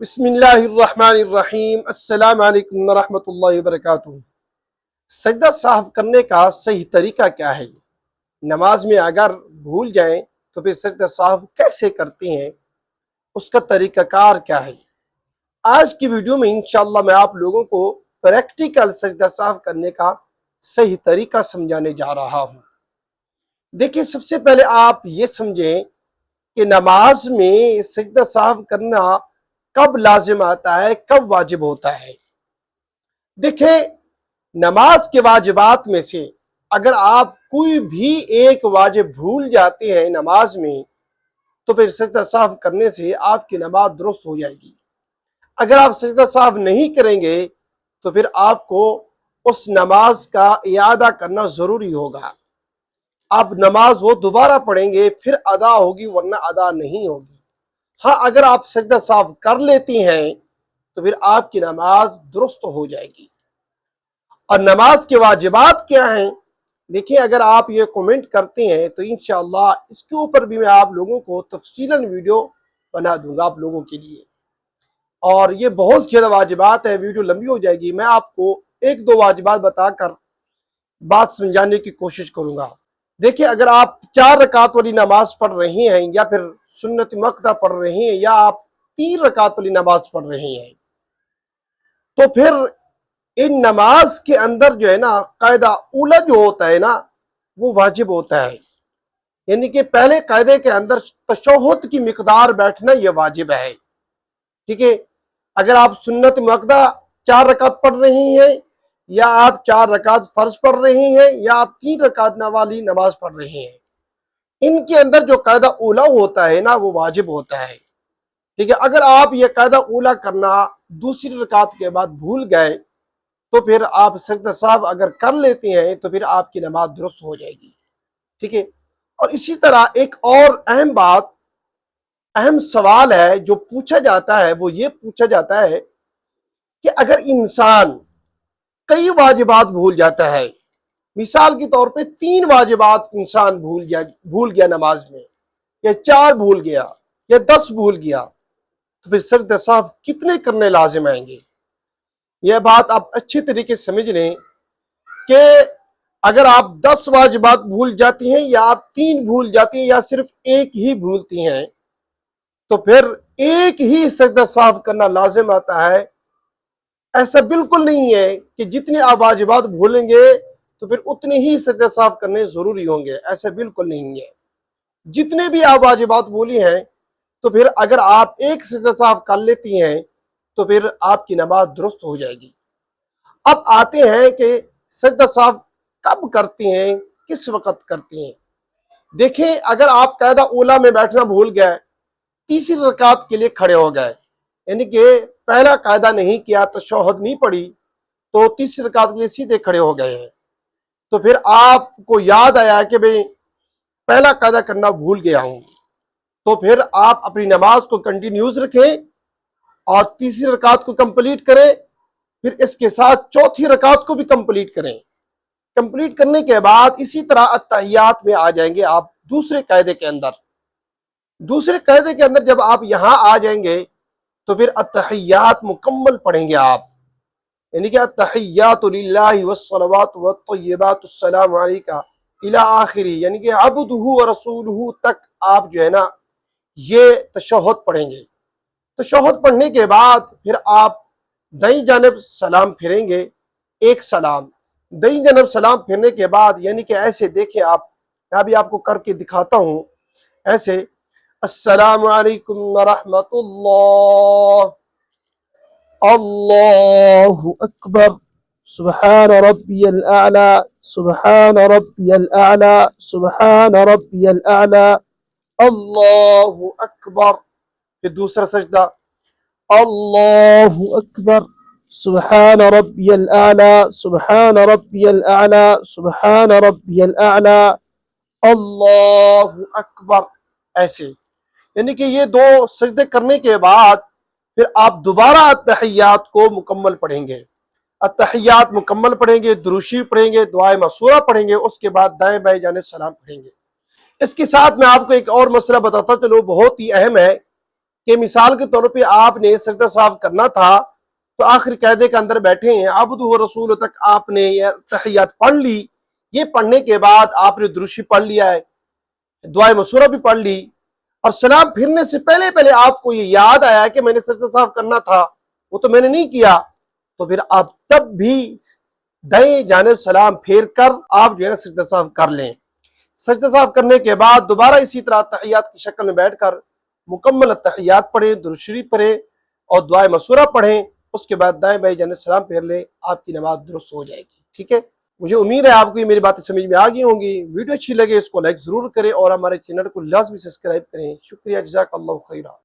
بسم اللہ الرحمن الرحیم۔ السلام علیکم ورحمۃ اللہ وبرکاتہ۔ سجدہ سہو کرنے کا صحیح طریقہ کیا ہے؟ نماز میں اگر بھول جائیں تو پھر سجدہ سہو کیسے کرتے ہیں، اس کا طریقہ کار کیا ہے؟ آج کی ویڈیو میں انشاءاللہ میں آپ لوگوں کو پریکٹیکل سجدہ سہو کرنے کا صحیح طریقہ سمجھانے جا رہا ہوں۔ دیکھیں، سب سے پہلے آپ یہ سمجھیں کہ نماز میں سجدہ سہو کرنا کب لازم آتا ہے، کب واجب ہوتا ہے۔ دیکھیں، نماز کے واجبات میں سے اگر آپ کوئی بھی ایک واجب بھول جاتے ہیں نماز میں تو پھر سجدہ سہو کرنے سے آپ کی نماز درست ہو جائے گی۔ اگر آپ سجدہ سہو نہیں کریں گے تو پھر آپ کو اس نماز کا اعادہ کرنا ضروری ہوگا۔ آپ نماز وہ دوبارہ پڑھیں گے، پھر ادا ہوگی ورنہ ادا نہیں ہوگی۔ ہاں، اگر آپ سجدہ سہو کر لیتی ہیں تو پھر آپ کی نماز درست ہو جائے گی۔ اور نماز کے واجبات کیا ہیں؟ دیکھیں، اگر آپ یہ کومنٹ کرتے ہیں تو انشاءاللہ اس کے اوپر بھی میں آپ لوگوں کو تفصیلاً ویڈیو بنا دوں گا آپ لوگوں کے لیے، اور یہ بہت زیادہ واجبات ہیں، ویڈیو لمبی ہو جائے گی۔ میں آپ کو ایک دو واجبات بتا کر بات سمجھانے کی کوشش کروں گا۔ دیکھیں، اگر آپ 4 رکعت والی نماز پڑھ رہے ہیں یا پھر سنت مؤکدہ پڑھ رہے ہیں یا آپ 3 رکعت والی نماز پڑھ رہے ہیں تو پھر ان نماز کے اندر جو ہے نا قاعدہ اولا جو ہوتا ہے نا وہ واجب ہوتا ہے، یعنی کہ پہلے قاعدے کے اندر تشہد کی مقدار بیٹھنا یہ واجب ہے۔ ٹھیک ہے، اگر آپ سنت مؤکدہ 4 رکعت پڑھ رہے ہیں یا آپ 4 رکعت فرض پڑھ رہے ہیں یا آپ 3 رکعت والی نماز پڑھ رہے ہیں، ان کے اندر جو قاعدہ اولا ہوتا ہے نا وہ واجب ہوتا ہے۔ ٹھیک ہے، اگر آپ یہ قاعدہ اولا کرنا دوسری رکعت کے بعد بھول گئے تو پھر آپ سجدہ سہو اگر کر لیتے ہیں تو پھر آپ کی نماز درست ہو جائے گی۔ ٹھیک ہے، اور اسی طرح ایک اور اہم سوال ہے جو پوچھا جاتا ہے، وہ یہ پوچھا جاتا ہے کہ اگر انسان کئی واجبات بھول جاتا ہے، مثال کے طور پہ 3 واجبات انسان بھول گیا نماز میں، یا 4 بھول گیا یا 10 بھول گیا، تو پھر سجدہ سہو کتنے کرنے لازم آئیں گے؟ یہ بات آپ اچھی طریقے سے سمجھ لیں کہ اگر آپ 10 واجبات بھول جاتے ہیں یا آپ 3 بھول جاتے ہیں یا صرف ایک ہی بھولتی ہیں تو پھر ایک ہی سجدہ سہو کرنا لازم آتا ہے۔ ایسا بالکل نہیں ہے کہ جتنے آپ واجبات بھولیں گے تو پھر اتنے ہی سجدہ سہو کرنے ضروری ہوں گے، ایسا بالکل نہیں ہے۔ جتنے بھی آپ واجبات بولی ہیں تو پھر اگر آپ ایک سجدہ سہو کر لیتی ہیں تو پھر آپ کی نماز درست ہو جائے گی۔ اب آتے ہیں کہ سجدہ سہو کب کرتے ہیں، کس وقت کرتے ہیں۔ دیکھیں، اگر آپ قاعدہ اولا میں بیٹھنا بھول گئے، تیسری رکعت کے لیے کھڑے ہو گئے، یعنی کہ پہلا قاعدہ نہیں کیا، تشہد نہیں پڑھی، تو تیسری رکعت کے لیے سیدھے کھڑے ہو گئے ہیں، تو پھر آپ کو یاد آیا کہ بھئی پہلا قاعدہ کرنا بھول گیا ہوں، تو پھر آپ اپنی نماز کو کنٹینیوز رکھیں اور تیسری رکعت کو کمپلیٹ کریں، پھر اس کے ساتھ چوتھی رکعت کو بھی کمپلیٹ کریں۔ کمپلیٹ کرنے کے بعد اسی طرح اتحیات میں آ جائیں گے آپ دوسرے قاعدے کے اندر۔ دوسرے قاعدے کے اندر جب آپ یہاں آ جائیں گے تو پھر اتحیات مکمل پڑھیں گے آپ، یعنی کہ التحیات للہ والصلوات والطیبات السلام علیکہ الی آخری، یعنی کہ عبدہ ورسولہ تک آپ جو ہے نا یہ تشہد پڑھیں گے۔ تشہد پڑھنے کے بعد پھر آپ دائیں جانب سلام پھریں گے، ایک سلام دائیں جانب سلام پھرنے کے بعد، یعنی کہ ایسے دیکھیں آپ، میں بھی آپ کو کر کے دکھاتا ہوں، ایسے السلام علیکم ورحمۃ اللہ، اللہ اکبر، سبحان ربی الاعلی، سبحان ربی الاعلی، سبحان ربی الاعلی، اللہ اکبر۔ پھر دوسرا سجدہ، اللہ اکبر، سبحان ربی الاعلی، سبحان ربی الاعلی، سبحان ربی الاعلی، اللہ اکبر، ایسے، یعنی کہ یہ 2 سجدے کرنے کے بعد پھر آپ دوبارہ اتحیات کو مکمل پڑھیں گے۔ اتحیات مکمل پڑھیں گے، درود شریف پڑھیں گے، دعائے معصورہ پڑھیں گے، اس کے بعد دائیں بائیں جانب سلام پڑھیں گے۔ اس کے ساتھ میں آپ کو ایک اور مسئلہ بتاتا چلو، بہت ہی اہم ہے کہ مثال کے طور پہ آپ نے سجدہ صاحب کرنا تھا تو آخری قاعدے کے اندر بیٹھے ہیں عبدہ و رسول تک آپ نے یہ تحیات پڑھ لی، یہ پڑھنے کے بعد آپ نے درود شریف پڑھ لیا ہے، دعائے مسورہ بھی پڑھ لی، اور سلام پھرنے سے پہلے پہلے آپ کو یہ یاد آیا کہ میں نے سجدہ صاحب کرنا تھا، وہ تو میں نے نہیں کیا، تو پھر آپ تب بھی دائیں جانب سلام پھیر کر آپ جو ہے نا سجدہ صاحب کر لیں۔ سجدہ صاحب کرنے کے بعد دوبارہ اسی طرح تحیات کی شکل میں بیٹھ کر مکمل تحیات پڑھیں، درود شریف پڑھیں اور دعائے مسورہ پڑھیں، اس کے بعد دائیں بائیں جانب سلام پھیر لیں، آپ کی نماز درست ہو جائے گی۔ ٹھیک ہے، مجھے امید ہے آپ کو یہ میری باتیں سمجھ میں آ گئی ہوں گی۔ ویڈیو اچھی لگے اس کو لائک ضرور کریں اور ہمارے چینل کو لازمی سبسکرائب کریں۔ شکریہ، جزاک اللہ خیرہ۔